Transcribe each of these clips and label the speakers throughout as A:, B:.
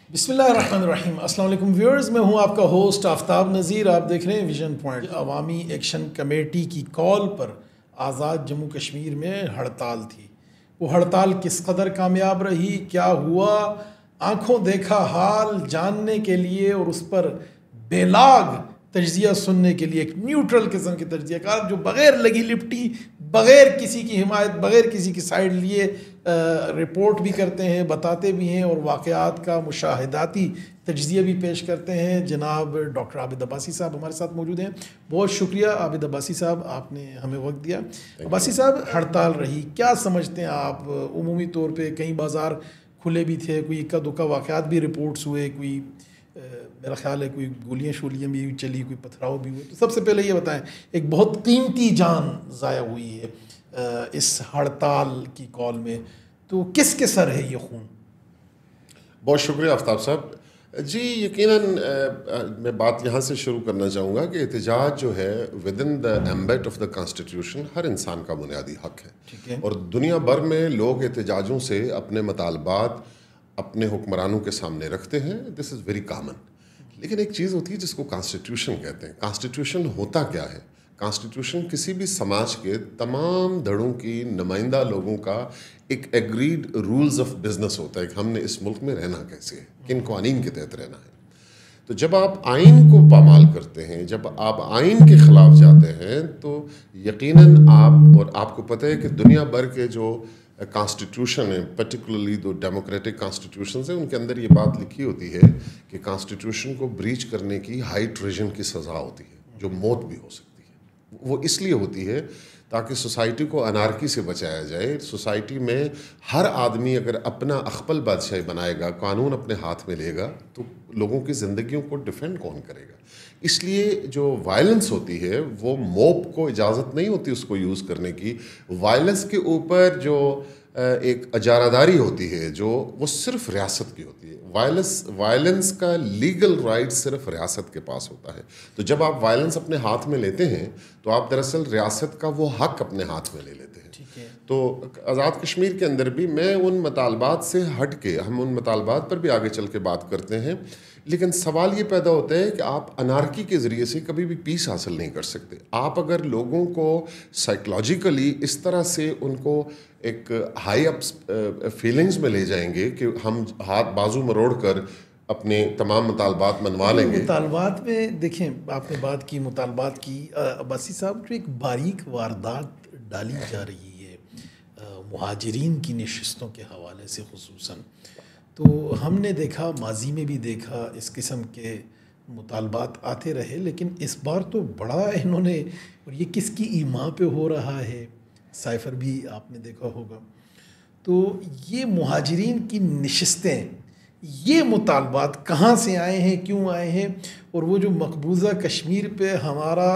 A: بسم اللہ الرحمن الرحیم۔ السلام علیکم ویورز، میں ہوں آپ کا ہوسٹ آفتاب نذیر۔ آپ دیکھ رہے ہیں ویژن پوائنٹ۔ عوامی ایکشن کمیٹی کی کال پر آزاد جموں کشمیر میں ہڑتال تھی۔ وہ ہڑتال کس قدر کامیاب رہی، کیا ہوا، آنکھوں دیکھا حال جاننے کے لیے اور اس پر بے لاگ تجزیہ سننے کے لیے، ایک نیوٹرل قسم کی تجزیہ کار جو بغیر لگی لپٹی، بغیر کسی کی حمایت، بغیر کسی کی سائیڈ لیے رپورٹ بھی کرتے ہیں، بتاتے بھی ہیں اور واقعات کا مشاہداتی تجزیہ بھی پیش کرتے ہیں، جناب ڈاکٹر عابد عباسی صاحب ہمارے ساتھ موجود ہیں۔ بہت شکریہ عابد عباسی صاحب، آپ نے ہمیں وقت دیا۔ عباسی صاحب، ہڑتال رہی، کیا سمجھتے ہیں آپ؟ عمومی طور پہ کئی بازار کھلے بھی تھے، کوئی اکا دکا واقعات بھی رپورٹس ہوئے، کوئی میرا خیال ہے کوئی گولیاں شولیاں بھی چلی، کوئی پتھراؤ بھی ہوئے۔ تو سب سے پہلے یہ بتائیں، ایک بہت قیمتی جان ضائع ہوئی ہے اس ہڑتال کی کال میں، تو کس کے سر ہے یہ خون؟
B: بہت شکریہ آفتاب صاحب جی۔ یقیناً میں بات یہاں سے شروع کرنا چاہوں گا کہ احتجاج جو ہے within the ambit of the constitution ہر انسان کا بنیادی حق ہے، اور دنیا بھر میں لوگ احتجاجوں سے اپنے مطالبات اپنے حکمرانوں کے سامنے رکھتے ہیں۔ دس از ویری کامن۔ لیکن ایک چیز ہوتی ہے جس کو کانسٹیٹیوشن کہتے ہیں۔ کانسٹیٹیوشن ہوتا کیا ہے؟ کانسٹیٹیوشن کسی بھی سماج کے تمام دھڑوں کی نمائندہ لوگوں کا ایک ایگریڈ رولز آف بزنس ہوتا ہے کہ ہم نے اس ملک میں رہنا کیسے ہے، کن قوانین کے تحت رہنا ہے۔ تو جب آپ آئین کو پامال کرتے ہیں، جب آپ آئین کے خلاف جاتے ہیں، تو یقیناً اور آپ کو پتہ ہے کہ دنیا بھر کے جو کانسٹیٹیوشن ہیں، پرٹیکولرلی جو ڈیموکریٹک کانسٹیٹیوشنز ہیں، ان کے اندر یہ بات لکھی ہوتی ہے کہ کانسٹیٹیوشن کو بریچ کرنے کی ہائی ٹریژن کی سزا ہوتی ہے، جو موت بھی ہو سکتی ہے۔ وہ اس لیے ہوتی ہے تاکہ سوسائٹی کو انارکی سے بچایا جائے۔ سوسائٹی میں ہر آدمی اگر اپنا اخپل بادشاہی بنائے گا، قانون اپنے ہاتھ میں لے گا، تو لوگوں کی زندگیوں کو ڈیفینڈ کون کرے گا؟ اس لیے جو وائلنس ہوتی ہے وہ موب کو اجازت نہیں ہوتی اس کو یوز کرنے کی۔ وائلنس کے اوپر جو ایک اجارہ داری ہوتی ہے جو وہ صرف ریاست کی ہوتی ہے۔ وائلنس کا لیگل رائٹ صرف ریاست کے پاس ہوتا ہے۔ تو جب آپ وائلنس اپنے ہاتھ میں لیتے ہیں تو آپ دراصل ریاست کا وہ حق اپنے ہاتھ میں لے لیتے ہیں۔ تو آزاد کشمیر کے اندر بھی میں ان مطالبات سے ہٹ کے، ہم ان مطالبات پر بھی آگے چل کے بات کرتے ہیں، لیکن سوال یہ پیدا ہوتا ہے کہ آپ انارکی کے ذریعے سے کبھی بھی پیس حاصل نہیں کر سکتے۔ آپ اگر لوگوں کو سائیکلوجیکلی اس طرح سے ان کو ایک ہائی اپ فیلنگز میں لے جائیں گے کہ ہم ہاتھ بازو مروڑ کر اپنے تمام مطالبات منوا لیں گے۔
A: مطالبات میں دیکھیں، آپ نے بات کی مطالبات کی، عباسی صاحب، جو ایک باریک واردات ڈالی جا رہی ہے مہاجرین کی نشستوں کے حوالے سے خصوصاً، تو ہم نے دیکھا، ماضی میں بھی دیکھا، اس قسم کے مطالبات آتے رہے، لیکن اس بار تو بڑا انہوں نے، اور یہ کس کی ایما پہ ہو رہا ہے، سائفر بھی آپ نے دیکھا ہوگا۔ تو یہ مہاجرین کی نشستیں، یہ مطالبات کہاں سے آئے ہیں، کیوں آئے ہیں، اور وہ جو مقبوضہ کشمیر پہ ہمارا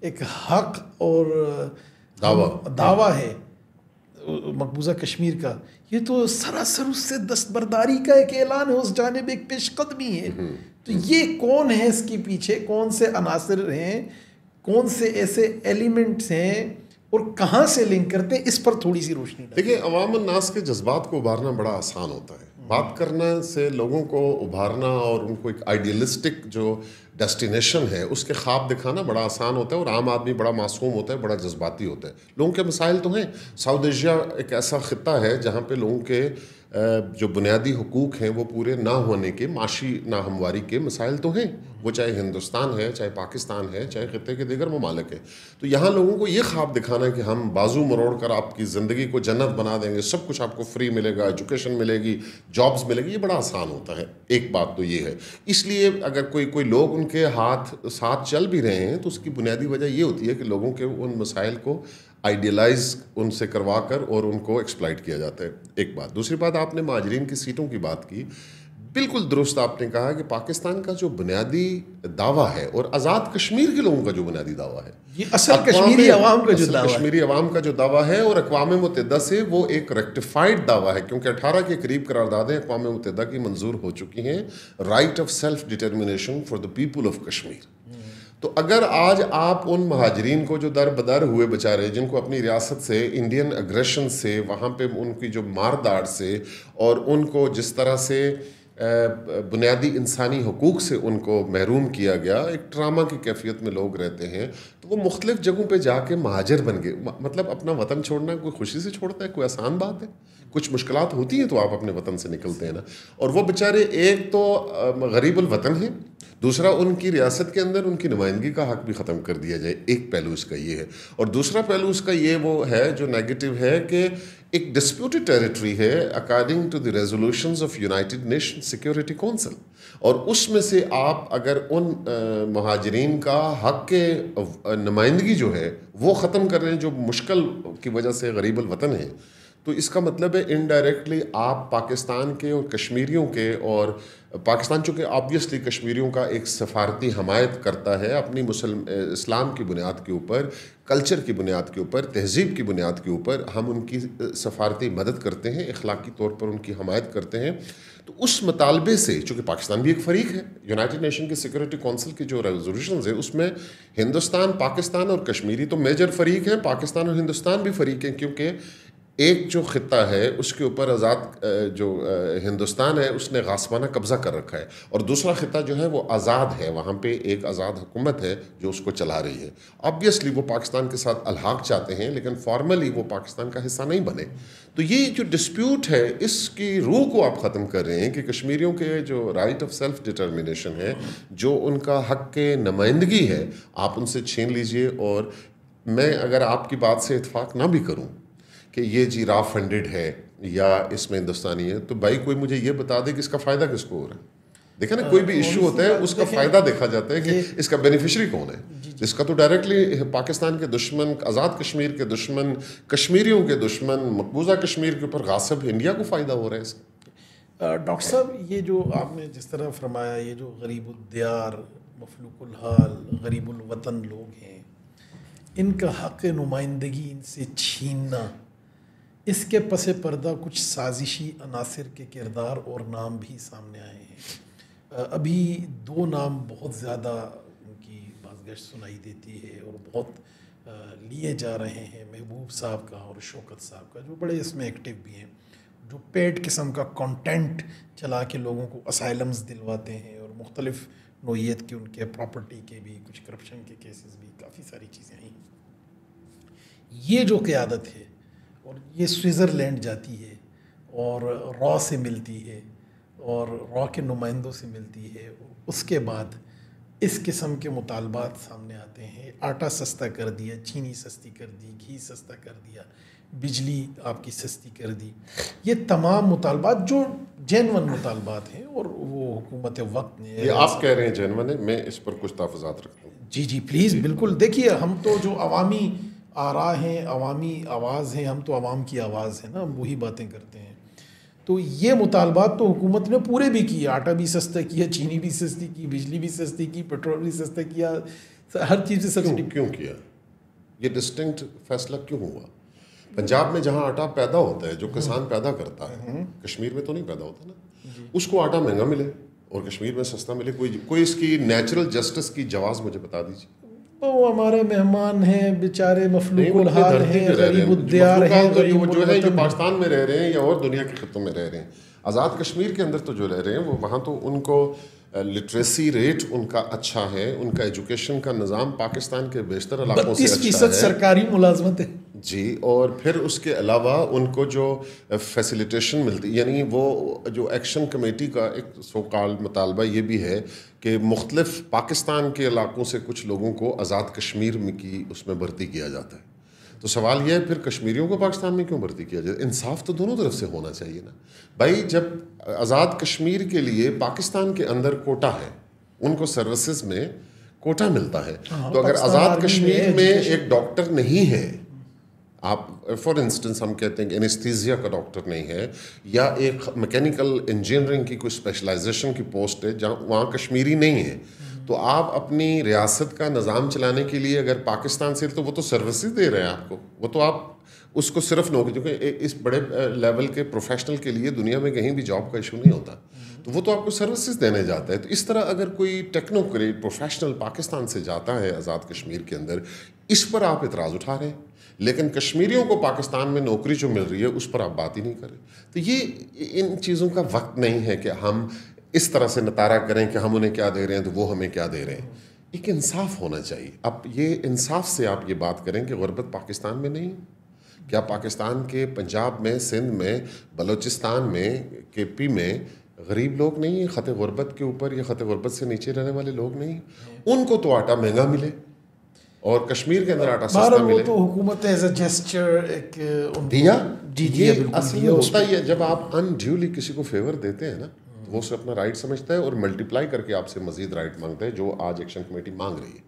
A: ایک حق اور دعویٰ ہے مقبوضہ کشمیر کا، یہ تو سراسر اس سے دستبرداری کا ایک اعلان ہے، اس جانب ایک پیش قدمی ہے۔ تو یہ کون ہے اس کے پیچھے، کون سے عناصر ہیں، کون سے ایسے ایلیمنٹس ہیں اور کہاں سے لنک کرتے ہیں، اس پر تھوڑی سی روشنی ڈالیں۔
B: دیکھیں، عوام الناس کے جذبات کو ابھارنا بڑا آسان ہوتا ہے۔ بات کرنا سے لوگوں کو ابھارنا اور ان کو ایک آئیڈیلسٹک جو ڈیسٹینیشن ہے اس کے خواب دکھانا بڑا آسان ہوتا ہے، اور عام آدمی بڑا معصوم ہوتا ہے، بڑا جذباتی ہوتا ہے۔ لوگوں کے مسائل تو ہیں۔ ساؤتھ ایشیا ایک ایسا خطہ ہے جہاں پہ لوگوں کے جو بنیادی حقوق ہیں وہ پورے نہ ہونے کے، معاشی ناہمواری کے مسائل تو ہیں، وہ چاہے ہندوستان ہے، چاہے پاکستان ہے، چاہے خطے کے دیگر ممالک ہیں۔ تو یہاں لوگوں کو یہ خواب دکھانا کہ ہم بازو مروڑ کر آپ کی زندگی کو جنت بنا دیں گے، سب کچھ آپ کو فری ملے گا، ایجوکیشن ملے گی، جابز ملے گی، یہ بڑا آسان ہوتا ہے۔ ایک بات تو یہ ہے۔ اس لیے اگر کوئی لوگ ان کے ساتھ چل بھی رہے ہیں تو اس کی بنیادی وجہ یہ ہوتی ہے کہ لوگوں کے ان مسائل کو آئیڈیلائز ان سے کروا کر اور ان کو ایکسپلائٹ کیا جاتا ہے۔ ایک بات۔ دوسری بات، آپ نے مہاجرین کی سیٹوں کی بات کی، بالکل درست آپ نے کہا کہ پاکستان کا جو بنیادی دعویٰ ہے اور آزاد کشمیر کے لوگوں کا جو بنیادی دعویٰ ہے،
A: یہ اصل کشمیری عوام کا جو دعویٰ ہے،
B: کشمیری عوام کا جو دعویٰ ہے، اور اقوام متحدہ سے وہ ایک ریکٹیفائڈ دعویٰ ہے، کیونکہ 18 کے قریب قراردادیں اقوام متحدہ کی منظور ہو چکی ہیں، right of self determination for the people of Kashmir. تو اگر آج آپ ان مہاجرین کو جو در بدر ہوئے بیچارے، جن کو اپنی ریاست سے، انڈین اگریشن سے، وہاں پہ ان کی جو مار داڑ سے، اور ان کو جس طرح سے بنیادی انسانی حقوق سے ان کو محروم کیا گیا، ایک ٹراما کی کیفیت میں لوگ رہتے ہیں، تو وہ مختلف جگہوں پہ جا کے مہاجر بن گئے. مطلب اپنا وطن چھوڑنا کوئی خوشی سے چھوڑتا ہے؟ کوئی آسان بات ہے؟ کچھ مشکلات ہوتی ہیں تو آپ اپنے وطن سے نکلتے ہیں نا. اور وہ بیچارے ایک تو غریب الوطن ہیں، دوسرا ان کی ریاست کے اندر ان کی نمائندگی کا حق بھی ختم کر دیا جائے. ایک پہلو اس کا یہ ہے. اور دوسرا پہلو اس کا یہ وہ ہے جو نیگیٹو ہے کہ ایک ڈسپیوٹڈ ٹیریٹری ہے according to the resolutions of United Nation Security Council, اور اس میں سے آپ اگر ان مہاجرین کا حق کے نمائندگی جو ہے وہ ختم کر رہے ہیں جو مشکل کی وجہ سے غریب الوطن ہیں، تو اس کا مطلب ہے انڈائریکٹلی آپ پاکستان کے اور کشمیریوں کے، اور پاکستان چونکہ آبویسلی کشمیریوں کا ایک سفارتی حمایت کرتا ہے اپنی اسلام کی بنیاد کے اوپر، کلچر کی بنیاد کے اوپر، تہذیب کی بنیاد کے اوپر ہم ان کی سفارتی مدد کرتے ہیں، اخلاقی طور پر ان کی حمایت کرتے ہیں. تو اس مطالبے سے چونکہ پاکستان بھی ایک فریق ہے یونائٹڈ نیشن کی سیکورٹی کونسل کی جو ریزولوشنز ہیں، اس میں ہندوستان، پاکستان اور کشمیری تو میجر فریق ہیں، پاکستان اور ہندوستان بھی فریق ہیں، کیونکہ ایک جو خطہ ہے اس کے اوپر آزاد جو ہندوستان ہے اس نے غاصبانہ قبضہ کر رکھا ہے، اور دوسرا خطہ جو ہے وہ آزاد ہے، وہاں پہ ایک آزاد حکومت ہے جو اس کو چلا رہی ہے. آبویسلی وہ پاکستان کے ساتھ الحاق چاہتے ہیں لیکن فارملی وہ پاکستان کا حصہ نہیں بنے. تو یہ جو ڈسپیوٹ ہے اس کی روح کو آپ ختم کر رہے ہیں کہ کشمیریوں کے جو رائٹ آف سیلف ڈٹرمنیشن ہے، جو ان کا حق کے نمائندگی ہے، آپ ان سے چھین لیجئے. اور میں اگر آپ کی بات سے اتفاق نہ بھی کروں کہ یہ جی را فنڈڈ ہے یا اس میں ہندوستانی ہے، تو بھائی کوئی مجھے یہ بتا دے کہ اس کا فائدہ کس کو ہو رہا ہے. دیکھیں نا، کوئی بھی ایشو ہوتا ہے اس کا فائدہ دیکھا جاتا ہے کہ اس کا بینیفیشری کون ہے. اس کا تو ڈائریکٹلی پاکستان کے دشمن، آزاد کشمیر کے دشمن، کشمیریوں کے دشمن، مقبوضہ کشمیر کے اوپر غاصب انڈیا کو فائدہ ہو رہا ہے اس کا.
A: ڈاکٹر صاحب، یہ جو آپ نے جس طرح فرمایا، یہ جو غریب الدیار، مفلوق الحال، غریب الوطن لوگ ہیں، ان کا حق نمائندگی ان سے چھیننا، اس کے پس پردہ کچھ سازشی عناصر کے کردار اور نام بھی سامنے آئے ہیں. ابھی 2 نام بہت زیادہ ان کی بازگشت سنائی دیتی ہے اور بہت لیے جا رہے ہیں، محبوب صاحب کا اور شوکت صاحب کا، جو بڑے اس میں ایکٹیو بھی ہیں، جو پیڈ قسم کا کنٹینٹ چلا کے لوگوں کو اسائلمز دلواتے ہیں، اور مختلف نوعیت کے ان کے پراپرٹی کے بھی، کچھ کرپشن کے کیسز بھی، کافی ساری چیزیں ہیں. یہ جو قیادت ہے، اور یہ سوئٹزرلینڈ جاتی ہے اور را سے ملتی ہے اور را کے نمائندوں سے ملتی ہے، اس کے بعد اس قسم کے مطالبات سامنے آتے ہیں. آٹا سستا کر دیا، چینی سستی کر دی، گھی سستا کر دیا، بجلی آپ کی سستی کر دی. یہ تمام مطالبات جو جینون مطالبات ہیں، اور وہ حکومت وقت نے،
B: یہ آپ کہہ رہے ہیں جینون ہے، میں اس پر کچھ تحفظات رکھتا ہوں.
A: جی پلیز، بالکل. دیکھیے، ہم تو جو عوامی آراء ہیں، عوامی آواز ہیں، ہم تو عوام کی آواز ہیں نا، ہم وہی باتیں کرتے ہیں. تو یہ مطالبات تو حکومت نے پورے بھی کیے، آٹا بھی سستا کیا، چینی بھی سستی کی، بجلی بھی سستی کی، پیٹرول بھی سستا کیا، ہر چیز سے سستی.
B: کیوں کیا؟ یہ ڈسٹنکٹ فیصلہ کیوں ہوا؟ پنجاب میں جہاں آٹا پیدا ہوتا ہے، جو کسان پیدا کرتا ہے، کشمیر میں تو نہیں پیدا ہوتا نا، اس کو آٹا مہنگا ملے اور کشمیر میں سستا ملے. کوئی اس کی نیچرل جسٹس کی جواز مجھے بتا دیجیے.
A: وہ ہمارے مہمان ہیں، بیچارے مفلوق الحال ہیں، غریب الدیار ہیں،
B: جو ہے جو پاکستان میں رہ رہے ہیں یا اور دنیا کے خطوں میں رہ رہے ہیں. آزاد کشمیر کے اندر تو جو رہ رہے ہیں، وہ وہاں تو ان کو لٹریسی ریٹ ان کا اچھا ہے، ان کا ایجوکیشن کا نظام پاکستان کے بیشتر علاقوں سے اچھا ہے.
A: 32% سرکاری ملازمت ہے
B: جی. اور پھر اس کے علاوہ ان کو جو فیسیلیٹیشن ملتی، یعنی وہ جو ایکشن کمیٹی کا ایک سو کال مطالبہ یہ بھی ہے کہ مختلف پاکستان کے علاقوں سے کچھ لوگوں کو آزاد کشمیر میں کی اس میں بھرتی کیا جاتا ہے. تو سوال یہ ہے پھر کشمیریوں کو پاکستان میں کیوں بھرتی کیا جائے؟ انصاف تو دونوں طرف سے ہونا چاہیے نا بھائی. جب آزاد کشمیر کے لیے پاکستان کے اندر کوٹا ہے، ان کو سروسز میں کوٹا ملتا ہے، تو اگر آزاد کشمیر میں ایک ڈاکٹر نہیں ہے، آپ فار انسٹنس ہم کہتے ہیں کہ انیستھیزیا کا ڈاکٹر نہیں ہے، یا ایک میکینیکل انجینئرنگ کی کوئی اسپیشلائزیشن کی پوسٹ ہے جہاں وہاں کشمیری نہیں ہے، تو آپ اپنی ریاست کا نظام چلانے کے لیے اگر پاکستان سے، تو وہ تو سروسز دے رہے ہیں آپ کو، وہ تو آپ اس کو صرف نوکری، کیونکہ اس بڑے لیول کے پروفیشنل کے لیے دنیا میں کہیں بھی جاب کا ایشو نہیں ہوتا، تو وہ تو آپ کو سروسز دینے جاتا ہے. تو اس طرح اگر کوئی ٹیکنوکریٹ پروفیشنل پاکستان سے جاتا ہے آزاد کشمیر کے اندر، اس پر آپ اعتراض اٹھا رہے ہیں، لیکن کشمیریوں کو پاکستان میں نوکری جو مل رہی ہے اس پر آپ بات ہی نہیں کر رہے. تو یہ ان چیزوں کا وقت نہیں ہے کہ ہم اس طرح سے نتارا کریں کہ ہم انہیں کیا دے رہے ہیں تو وہ ہمیں کیا دے رہے ہیں. ایک انصاف ہونا چاہیے. اب یہ انصاف سے آپ یہ بات کریں کہ غربت پاکستان میں نہیں، کیا پاکستان کے پنجاب میں، سندھ میں، بلوچستان میں، کے پی میں غریب لوگ نہیں ہیں؟ خط غربت کے اوپر یا خط غربت سے نیچے رہنے والے لوگ نہیں ہیں؟ ان کو تو آٹا مہنگا ملے اور کشمیر کے اندر آٹا سستا ملے.
A: تو حکومت ایز اے جیسچر ایک
B: دیا. یہ اصل میں ہوتا ہی ہے، جب آپ انڈیولی کسی کو فیور دیتے ہیں نا، وہ اسے اپنا رائٹ سمجھتا ہے اور ملٹیپلائی کر کے آپ سے مزید رائٹ مانگتا ہے، جو آج ایکشن کمیٹی مانگ رہی ہے.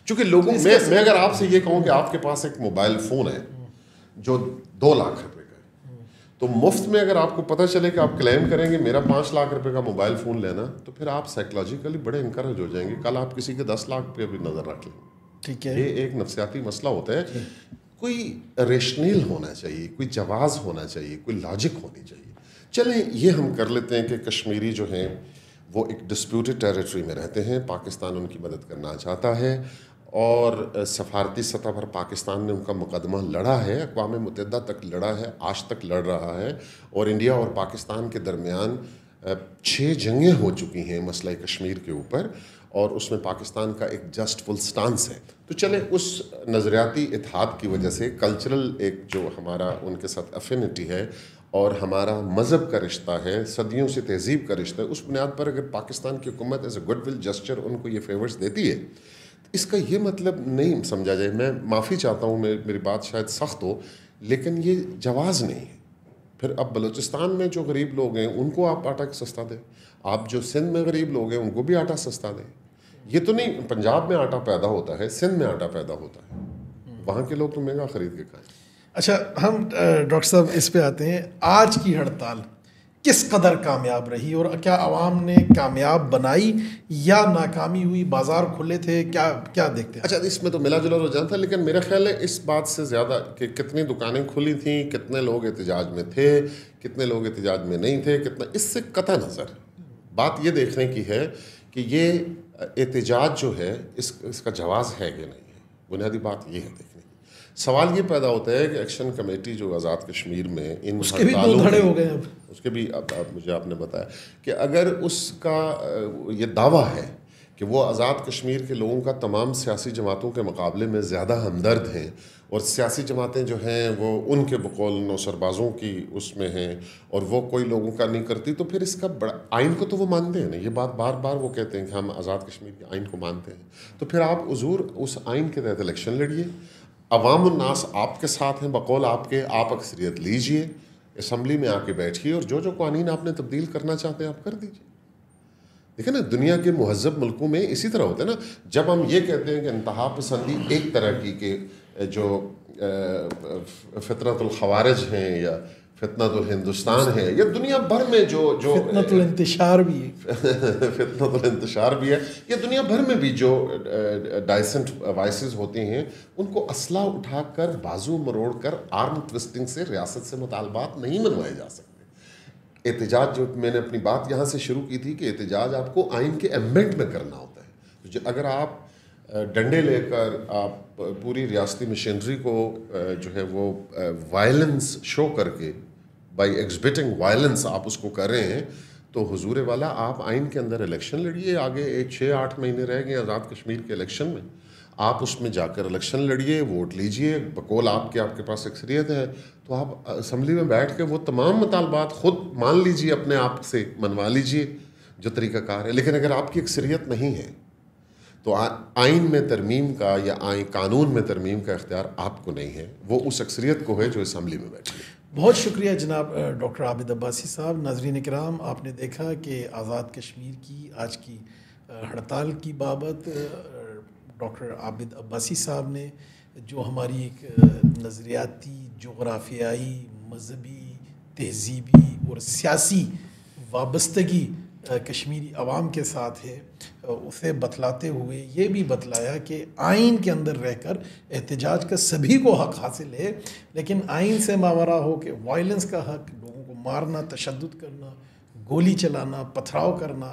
B: چونکہ لوگوں میں اگر آپ سے یہ کہوں کہ آپ کے پاس ایک موبائل فون ہے جو 2 لاکھ روپے کا ہے، تو مفت میں اگر آپ کو پتہ چلے کہ آپ کلیم کریں گے میرا 5 لاکھ روپے کا موبائل فون لینا، تو پھر آپ سائیکولوجیکلی بڑے انکریج ہو جائیں گے. کل آپ کسی کے 10 لاکھ پہ بھی نظر رکھ لیں.
A: ٹھیک ہے،
B: یہ ایک نفسیاتی مسئلہ ہوتا ہے. کوئی ریشنل ہونا چاہیے، کوئی جواز ہونا چاہیے، کوئی لاجک ہونی چاہیے. چلیں یہ ہم کر لیتے ہیں کہ کشمیری جو ہیں وہ ایک ڈسپیوٹڈ ٹیریٹری میں رہتے ہیں، پاکستان ان کی مدد کرنا چاہتا ہے، اور سفارتی سطح پر پاکستان نے ان کا مقدمہ لڑا ہے، اقوام متحدہ تک لڑا ہے، آج تک لڑ رہا ہے، اور انڈیا اور پاکستان کے درمیان 6 جنگیں ہو چکی ہیں مسئلہ کشمیر کے اوپر، اور اس میں پاکستان کا ایک جسٹ فل سٹانس ہے. تو چلیں اس نظریاتی اتحاد کی وجہ سے کلچرل ایک جو ہمارا ان کے ساتھ افینٹی ہے اور ہمارا مذہب کا رشتہ ہے، صدیوں سے تہذیب کا رشتہ ہے، اس بنیاد پر اگر پاکستان کی حکومت as a goodwill gesture ان کو یہ فیورز دیتی ہے، اس کا یہ مطلب نہیں سمجھا جائے. میں معافی چاہتا ہوں، میری بات شاید سخت ہو، لیکن یہ جواز نہیں ہے. پھر اب بلوچستان میں جو غریب لوگ ہیں ان کو آپ آٹا سستا دیں، آپ جو سندھ میں غریب لوگ ہیں ان کو بھی آٹا سستا دیں. یہ تو نہیں پنجاب میں آٹا پیدا ہوتا ہے، سندھ میں آٹا پیدا ہوتا ہے، وہاں کے لوگ تو مہنگا خرید کے کھائیں.
A: اچھا، ہم ڈاکٹر صاحب اس پہ آتے ہیں. آج کی ہڑتال کس قدر کامیاب رہی، اور کیا عوام نے کامیاب بنائی یا ناکامی ہوئی؟ بازار کھلے تھے، کیا دیکھتے ہیں؟
B: اچھا، اس میں تو ملا جلا رجحان تھا، لیکن میرا خیال ہے اس بات سے زیادہ کہ کتنی دکانیں کھلی تھیں، کتنے لوگ احتجاج میں تھے، کتنے لوگ احتجاج میں نہیں تھے، کتنا، اس سے قطع نظر بات یہ دیکھنے کی ہے کہ یہ احتجاج جو ہے اس کا جواز ہے کہ نہیں ہے. بنیادی بات یہ ہے دیکھنے کی. سوال یہ پیدا ہوتا ہے کہ ایکشن کمیٹی جو آزاد کشمیر میں ان
A: اس کے بھی 2 دھڑے ہو گئے. اب
B: اس کے بھی اب مجھے آپ نے بتایا کہ اگر اس کا یہ دعویٰ ہے کہ وہ آزاد کشمیر کے لوگوں کا تمام سیاسی جماعتوں کے مقابلے میں زیادہ ہمدرد ہیں، اور سیاسی جماعتیں جو ہیں وہ ان کے بقول نوسربازوں کی اس میں ہیں اور وہ کوئی لوگوں کا نہیں کرتی، تو پھر اس کا بڑا آئین کو تو وہ مانتے ہیں نا. یہ بات بار بار وہ کہتے ہیں کہ ہم آزاد کشمیر کے آئین کو مانتے ہیں. تو پھر آپ حضور اس آئین کے تحت الیکشن لڑیے، عوام الناس آپ کے ساتھ ہیں بقول آپ کے، آپ اکثریت لیجئے، اسمبلی میں آ کے بیٹھیے، اور جو قوانین آپ نے تبدیل کرنا چاہتے ہیں آپ کر دیجیے. دیکھیں نا، دنیا کے مہذب ملکوں میں اسی طرح ہوتا ہے نا. جب ہم یہ کہتے ہیں کہ انتہا پسندی ایک طرح کی کہ جو فطرت الخوارج ہیں یا فتنت الہندوستان ہے، یا دنیا بھر میں جو
A: فتنت الانتشار بھی ہے،
B: فتنت الانتشار بھی ہے، یا دنیا بھر میں بھی جو ڈائسنٹ وائسز ہوتے ہیں ان کو اسلحہ اٹھا کر، بازو مروڑ کر، آرم ٹوسٹنگ سے ریاست سے مطالبات نہیں منوائے جا سکتے. احتجاج، جو میں نے اپنی بات یہاں سے شروع کی تھی کہ احتجاج آپ کو آئین کے ایمبینٹ میں کرنا ہوتا ہے. اگر آپ ڈنڈے لے کر آپ پوری ریاستی مشینری کو جو ہے وہ وائلنس شو کر کے، بائی ایگزبٹنگ وائلنس آپ اس کو کر رہے ہیں، تو حضور والا آپ آئین کے اندر الیکشن لڑیے. آگے 6-8 مہینے رہ گئے آزاد کشمیر کے الیکشن میں، آپ اس میں جا کر الیکشن لڑیے، ووٹ لیجئے، بقول آپ کے پاس اکثریت ہے، تو آپ اسمبلی میں بیٹھ کے وہ تمام مطالبات خود مان لیجئے، اپنے آپ سے منوا لیجئے جو طریقہ کار ہے. لیکن اگر آپ کی اکثریت نہیں ہے تو آئین میں ترمیم کا یا قانون میں ترمیم کا اختیار آپ کو نہیں ہے، وہ اس اکثریت کو ہے جو اسمبلی میں بیٹھی ہے.
A: بہت شکریہ جناب ڈاکٹر عابد عباسی صاحب. ناظرین کرام، آپ نے دیکھا کہ آزاد کشمیر کی آج کی ہڑتال کی بابت ڈاکٹر عابد عباسی صاحب نے جو ہماری ایک نظریاتی، جغرافیائی، مذہبی، تہذیبی اور سیاسی وابستگی کشمیری عوام کے ساتھ ہے اسے بتلاتے ہوئے یہ بھی بتلایا کہ آئین کے اندر رہ کر احتجاج کا سبھی کو حق حاصل ہے، لیکن آئین سے ماورا ہو کہ وائلنس کا حق، لوگوں کو مارنا، تشدد کرنا، گولی چلانا، پتھراؤ کرنا،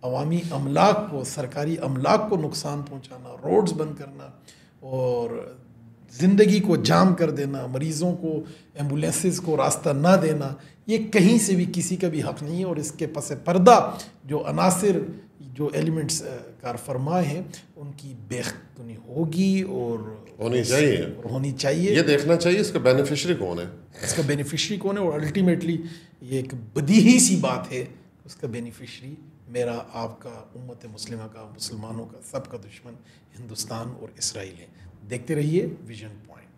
A: عوامی املاک کو، سرکاری املاک کو نقصان پہنچانا، روڈز بند کرنا اور زندگی کو جام کر دینا، مریضوں کو، ایمبولینسز کو راستہ نہ دینا، یہ کہیں سے بھی کسی کا بھی حق نہیں ہے۔ اور اس کے پس پردہ جو عناصر، جو ایلیمنٹس کار فرما ہیں، ان کی بیختنی ہوگی اور ہونی چاہیے۔
B: یہ دیکھنا چاہیے اس کا بینیفیشری کون ہے،
A: اس کا بینیفیشری کون ہے، اور الٹیمیٹلی یہ ایک بدیہی سی بات ہے، اس کا بینیفیشری میرا، آپ کا، امت مسلمہ کا، مسلمانوں کا، سب کا دشمن ہندوستان اور اسرائیل ہے۔ دیکھتے رہیے ویژن پوائنٹ۔